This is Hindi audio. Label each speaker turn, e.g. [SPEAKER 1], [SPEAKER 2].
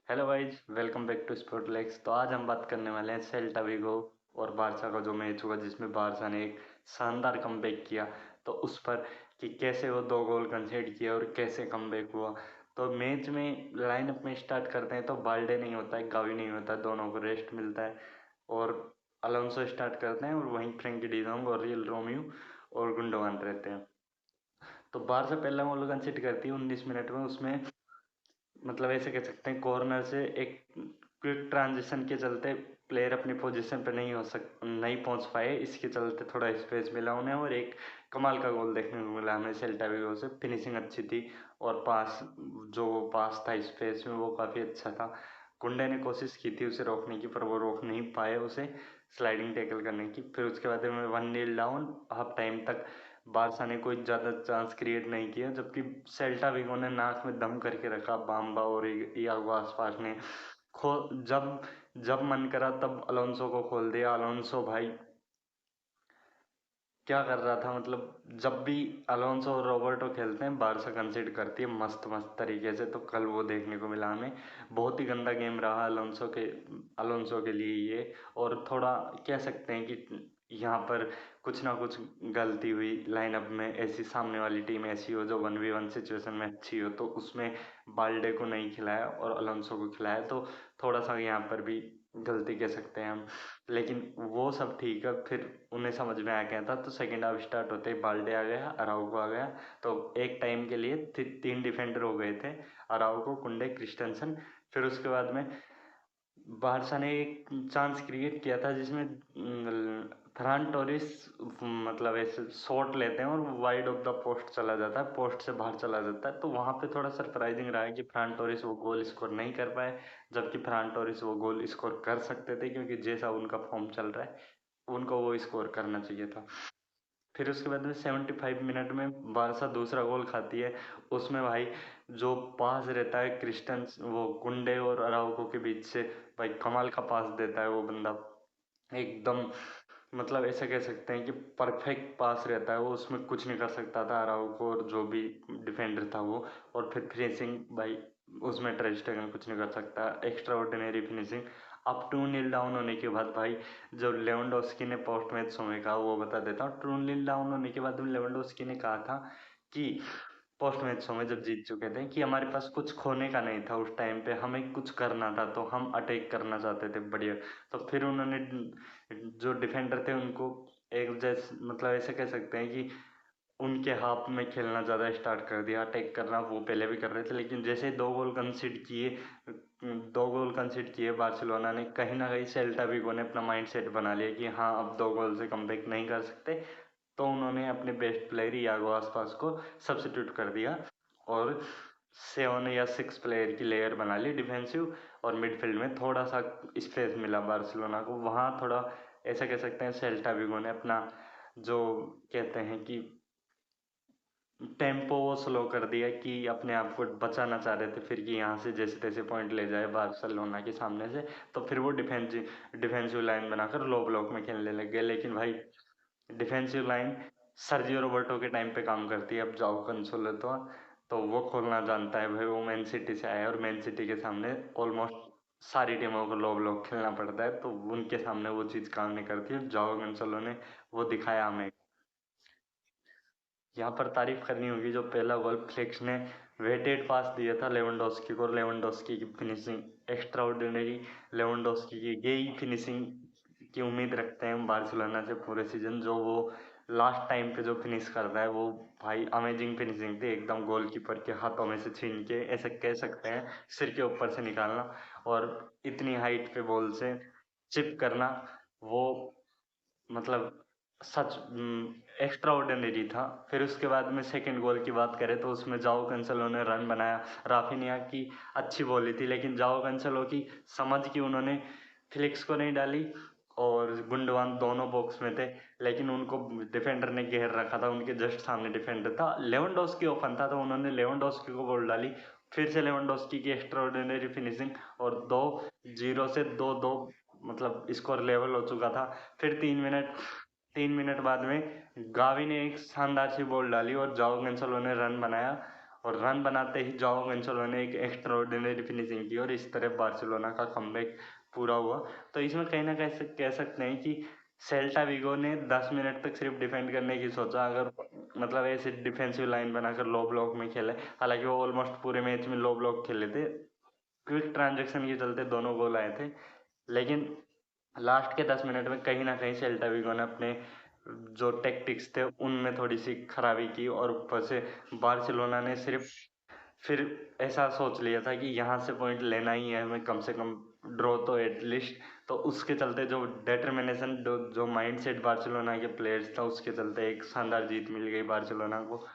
[SPEAKER 1] Hello guys, welcome back to Sportlex. तो आज हम बात करने वाले हैं सेल्टा विगो और बारसा का जो मैच हुआ जिसमें बारसा ने एक शानदार कमबैक किया। तो उस पर कि कैसे वो 2 गोल कंसीड किया और कैसे कमबैक हुआ। तो मैच में लाइनअप में स्टार्ट करते हैं तो बाल्डे नहीं होता है, गावी नहीं होता है, दोनों को रेस्ट मिलता है और अलोंसो स्टार्ट करते हैं और वहीं फ्रेंकी डिजोंग और रियल रोमियो और गुंडोगान रहते हैं। तो बारसा पहला गोल कंसीड करती है 19 मिनट में। उसमें मतलब ऐसे कह सकते हैं कॉर्नर से एक क्विक ट्रांजिशन के चलते प्लेयर अपनी पोजीशन पे नहीं पहुंच पाए, इसके चलते थोड़ा स्पेस मिला उन्हें और एक कमाल का गोल देखने को मिला हमें सेल्टा विगो से। फिनिशिंग अच्छी थी और पास था स्पेस में वो काफ़ी अच्छा था। कुंडे ने कोशिश की थी उसे रोकने की पर वो रोक नहीं पाए उसे स्लाइडिंग टैकल करने की। फिर उसके बाद में 1-0 डाउन हाफ टाइम तक बारसा ने कोई ज़्यादा चांस क्रिएट नहीं किया, जबकि सेल्टा विगो ने नाक में दम करके रखा। बाम्बा और यागो आसपास ने खो जब जब मन करा तब अलोंसो को खोल दिया। अलोंसो भाई क्या कर रहा था, मतलब जब भी अलोंसो और रॉबर्टो खेलते हैं बारसा कंसीड करती है मस्त मस्त तरीके से। तो कल वो देखने को मिला हमें। बहुत ही गंदा गेम रहा अलोंसो के लिए ये। और थोड़ा कह सकते हैं कि यहाँ पर कुछ ना कुछ गलती हुई लाइनअप में। ऐसी सामने वाली टीम ऐसी हो जो 1v1 सिचुएशन में अच्छी हो तो उसमें बाल्डे को नहीं खिलाया और अलोंसो को खिलाया, तो थोड़ा सा यहाँ पर भी गलती कह सकते हैं हम। लेकिन वो सब ठीक है, फिर उन्हें समझ में आ गया था। तो सेकेंड हाफ स्टार्ट होते ही बाल्डे आ गया, अराउको आ गया। तो एक टाइम के लिए 3 डिफेंडर हो गए थे, अराउको, कुंडे, क्रिस्टनसन। फिर उसके बाद में बारसा ने एक चांस क्रिएट किया था जिसमें फरहान टोरिस मतलब ऐसे शॉट लेते हैं और वाइड ऑफ द पोस्ट चला जाता है, पोस्ट से बाहर चला जाता है। तो वहाँ पे थोड़ा सरप्राइजिंग रहा है कि फरहान टोरिस वो गोल स्कोर नहीं कर पाए, जबकि फरहान टोरिस वो गोल स्कोर कर सकते थे क्योंकि जैसा उनका फॉर्म चल रहा है उनको वो स्कोर करना चाहिए था। फिर उसके बाद में 75 मिनट में बारसा दूसरा गोल खाती है। उसमें भाई जो पास रहता है क्रिस्टन, वो कुंडे और अराउको के बीच से, भाई कमाल का पास देता है वो बंदा एकदम। मतलब ऐसा कह सकते हैं कि परफेक्ट पास रहता है वो, उसमें कुछ नहीं कर सकता था अराउको और जो भी डिफेंडर था वो। और फिर फिनिशिंग भाई उसमें टर स्टेगन कुछ नहीं कर सकता, एक्स्ट्रा ऑर्डिनरी फिनिशिंग। अब 2-0 डाउन होने के बाद भाई जो लेवेंडोस्की ने पोस्ट मैच समय कहा वो बता देता हूँ। 2-0 डाउन होने के बाद लेवेंडोस्की ने कहा था कि पोस्ट मैच शो में जब जीत चुके थे कि हमारे पास कुछ खोने का नहीं था उस टाइम पे, हमें कुछ करना था तो हम अटैक करना चाहते थे बढ़िया। तो फिर उन्होंने जो डिफेंडर थे उनको एक जैसे मतलब ऐसे कह सकते हैं कि उनके हाफ में खेलना ज़्यादा स्टार्ट कर दिया। अटैक करना वो पहले भी कर रहे थे, लेकिन जैसे 2 गोल कंसीड किए बार्सिलोना ने, कहीं ना कहीं सेल्टा विगो ने अपना माइंड सेट बना लिया कि हाँ अब 2 गोल से कमबैक नहीं कर सकते। तो उन्होंने अपने बेस्ट प्लेयर यागो आसपास को सब्सिट्यूट कर दिया और 7 या 6 प्लेयर की लेयर बना ली डिफेंसिव। और मिडफील्ड में थोड़ा सा स्पेस मिला बार्सिलोना को, वहाँ थोड़ा ऐसा कह सकते हैं सेल्टा विगो ने अपना जो कहते हैं कि टेम्पो वो स्लो कर दिया कि अपने आप को बचाना चाह रहे थे फिर कि यहाँ से जैसे तैसे पॉइंट ले जाए बार्सिलोना के सामने से। तो फिर वो डिफेंसिव लाइन बनाकर लो ब्लॉक में खेलने लग गए। लेकिन भाई डिफेंसिव लाइन सर्जियो रोबर्टो के टाइम पे काम करती है। अब जाओ कंसोलो तो वो खोलना जानता है भाई, वो मैन सिटी से आया है और मैन सिटी के सामने ऑलमोस्ट सारी टीमों को लो ब्लॉक खेलना पड़ता है, तो उनके सामने वो चीज़ काम नहीं करती है। जाओ कंसोलो ने वो दिखाया हमें। यहाँ पर तारीफ करनी होगी जो पहला गोल फ्लेक्स ने वेटेड पास दिया था लेवेंडोस्की को, लेवेंडोस्की की फिनिशिंग एक्स्ट्रा ऑर्डिनरी। लेवेंडोस्की की यही फिनिशिंग की उम्मीद रखते हैं हम बार्सिलोना से पूरे सीजन। जो वो लास्ट टाइम पे जो फिनिश कर रहा है वो भाई अमेजिंग फिनिशिंग थी एकदम, गोलकीपर के हाथों में से छीन के ऐसे कह सकते हैं सिर के ऊपर से निकालना और इतनी हाइट पे बॉल से चिप करना वो मतलब सच एक्स्ट्रा ऑर्डिनरी था। फिर उसके बाद में सेकंड गोल की बात करें तो उसमें जाओ कैंसेलो ने रन बनाया। राफिनिया की अच्छी बॉली थी लेकिन जाओ कैंसेलो की समझ की उन्होंने फ्लिक्स को नहीं डाली और गुंडवान दोनों बॉक्स में थे, लेकिन उनको डिफेंडर ने घेर रखा था, उनके जस्ट सामने डिफेंडर था। लेवेंडोस्की ओपन था तो उन्होंने लेवेंडोस्की को बॉल डाली। फिर से लेवेंडोस्की की एक्स्ट्रा ऑर्डिनरी फिनिशिंग और 2-0 से 2-2 मतलब स्कोर लेवल हो चुका था। फिर 3 मिनट बाद में गावी ने एक शानदार सी बॉल डाली और जाओ कैंसेलो ने रन बनाया और रन बनाते ही जोआओ कैंसेलो ने एक एक्स्ट्राऑर्डिनरी फिनिशिंग की और इस तरह बार्सिलोना का कमबैक पूरा हुआ। तो इसमें कहीं ना कहीं कह सकते हैं कि सेल्टा विगो ने 10 मिनट तक सिर्फ डिफेंड करने की सोचा, अगर मतलब ऐसे डिफेंसिव लाइन बनाकर लो ब्लॉक में खेले। हालांकि वो ऑलमोस्ट पूरे मैच में लो ब्लॉक खेले थे, क्विक ट्रांजेक्शन के चलते दोनों गोल आए थे। लेकिन लास्ट के 10 मिनट में कहीं ना कहीं सेल्टा विगो ने अपने जो टैक्टिक्स थे उनमें थोड़ी सी खराबी की, और ऊपर से बार्सिलोना ने सिर्फ फिर ऐसा सोच लिया था कि यहाँ से पॉइंट लेना ही है हमें, कम से कम ड्रॉ तो एटलीस्ट। तो उसके चलते जो डिटर्मिनेशन जो माइंडसेट बार्सिलोना के प्लेयर्स था, उसके चलते एक शानदार जीत मिल गई बार्सिलोना को।